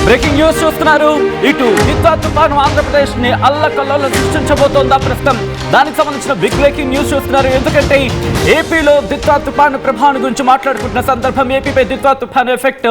Breaking news చూస్తున్నారు. ఇటు నిత్వా తుఫాను ఆంధ్రప్రదేశ్ ని అల్లకల్లోలం సృష్టించబోతోందా ప్రస్తుతం దానికి సంబంధించిన బిగ్ బ్రేకింగ్ న్యూస్ చూస్తున్నారు. ఎందుకంటే ఏపీలో దిత్వా తుఫాను ప్రభావం గురించి మాట్లాడుకుంటున్న సందర్భం ఏపీపై దిత్వా తుఫాను ఎఫెక్ట్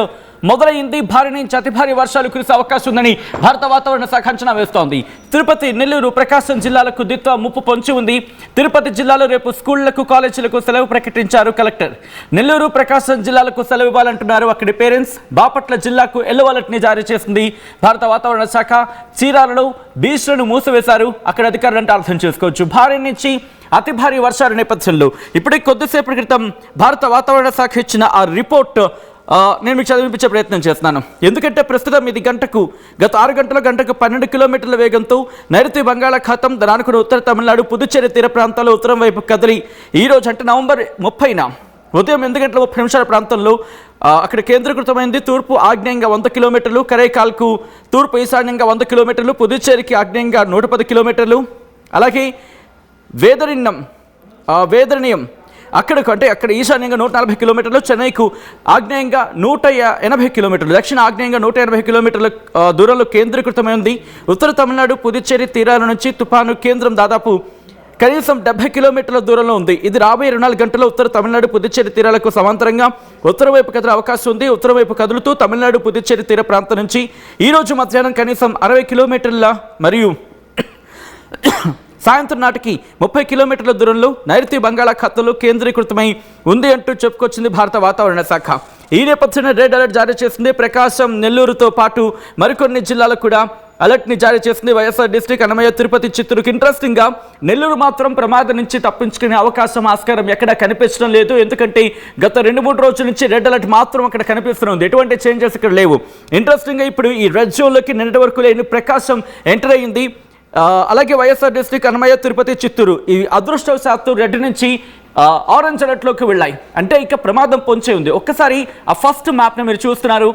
మొదలైంది. భారీ నుంచి అతి భారీ వర్షాలు కురిసే అవకాశం ఉందని భారత వాతావరణ శాఖ అంచనా వేస్తోంది. తిరుపతి, నెల్లూరు, ప్రకాశం జిల్లాలకు దిత్వా ముప్పు పొంచి ఉంది. తిరుపతి జిల్లాలో రేపు స్కూళ్లకు, కాలేజీలకు సెలవు ప్రకటించారు కలెక్టర్. నెల్లూరు, ప్రకాశం జిల్లాలకు సెలవు ఇవ్వాలంటున్నారు అక్కడి పేరెంట్స్. బాపట్ల జిల్లాకు ఎల్లో అలర్ట్ ని జారీ చేసింది భారత వాతావరణ శాఖ. చీరాలలో బీచ్లను మూసివేశారు అక్కడ అధికారులు అంటే అర్థం చేసుకోవచ్చు. భారీ నుంచి అతి భారీ వర్షాల నేపథ్యంలో ఇప్పుడే కొద్దిసేపటి క్రితం భారత వాతావరణ శాఖ ఇచ్చిన ఆ రిపోర్ట్ నేను మీకు చదివించే ప్రయత్నం చేస్తున్నాను. ఎందుకంటే ప్రస్తుతం ఇది గత 6 గంటలకు 12 కిలోమీటర్ల వేగంతో నైరుతి బంగాళాఖాతం, దానికి ఉత్తర తమిళనాడు, పుదుచ్చేరి తీర ప్రాంతాల్లో ఉత్తరం వైపు కదిలి ఈరోజు అంటే నవంబర్ 30న ఉదయం 8 గంటల 30 నిమిషాల ప్రాంతంలో అక్కడ కేంద్రీకృతమైంది. తూర్పు ఆగ్నేయంగా 100 కిలోమీటర్లు, కరైకాల్కు తూర్పు ఈశాన్యంగా 100 కిలోమీటర్లు, పుదుచ్చేరికి ఆగ్నేయంగా 110 కిలోమీటర్లు, అలాగే వేదరణీయం అక్కడ ఈశాన్యంగా 140 కిలోమీటర్లు, చెన్నైకు ఆగ్నేయంగా 180 కిలోమీటర్లు, దక్షిణ ఆగ్నేయంగా 180 కిలోమీటర్ల దూరంలో కేంద్రీకృతమైంది. ఉత్తర తమిళనాడు, పుదుచ్చేరి తీరాల నుంచి తుఫాను కేంద్రం దాదాపు కనీసం 70 కిలోమీటర్ల దూరంలో ఉంది. ఇది రాబోయే 24 గంటల్లో ఉత్తర తమిళనాడు, పుదుచ్చేరి తీరాలకు సమాంతరంగా ఉత్తర వైపు కదిలే అవకాశం ఉంది. ఉత్తర వైపు కదులుతూ తమిళనాడు, పుదుచ్చేరి తీర ప్రాంతం నుంచి ఈరోజు మధ్యాహ్నం కనీసం 60 కిలోమీటర్ల మరియు సాయంత్రం నాటికి 30 కిలోమీటర్ల దూరంలో నైరుతి బంగాళాఖాతంలో కేంద్రీకృతమై ఉంది అంటూ చెప్పుకొచ్చింది భారత వాతావరణ శాఖ. ఈ నేపథ్యంలో రెడ్ అలర్ట్ జారీ చేసింది. ప్రకాశం, నెల్లూరుతో పాటు మరికొన్ని జిల్లాలకు కూడా అలర్ట్ని జారీ చేసింది. వైఎస్ఆర్ డిస్ట్రిక్ట్, అన్నమయ్య, తిరుపతి, చిత్తూరుకి. ఇంట్రెస్టింగ్గా నెల్లూరు మాత్రం ప్రమాదం నుంచి తప్పించుకునే అవకాశం, ఆస్కారం ఎక్కడా కనిపించడం లేదు. ఎందుకంటే గత 2-3 రోజుల నుంచి రెడ్ అలర్ట్ మాత్రం అక్కడ కనిపిస్తుంది. ఎటువంటి చేంజెస్ ఇక్కడ లేవు. ఇంట్రెస్టింగ్గా ఇప్పుడు ఈ రెడ్ జోన్లోకి నిన్నటి వరకు లేని ప్రకాశం ఎంటర్ అయ్యింది. అలాగే వైఎస్ఆర్ డిస్ట్రిక్ట్, అన్నమయ్య, తిరుపతి, చిత్తూరు ఈ అదృష్టవశాత్తు రెడ్ నుంచి ఆరెంజ్ అలర్ట్లోకి వెళ్ళాయి. అంటే ఇక ప్రమాదం పొంచి ఉంది. ఒక్కసారి ఆ ఫస్ట్ మ్యాప్ని మీరు చూస్తున్నారు.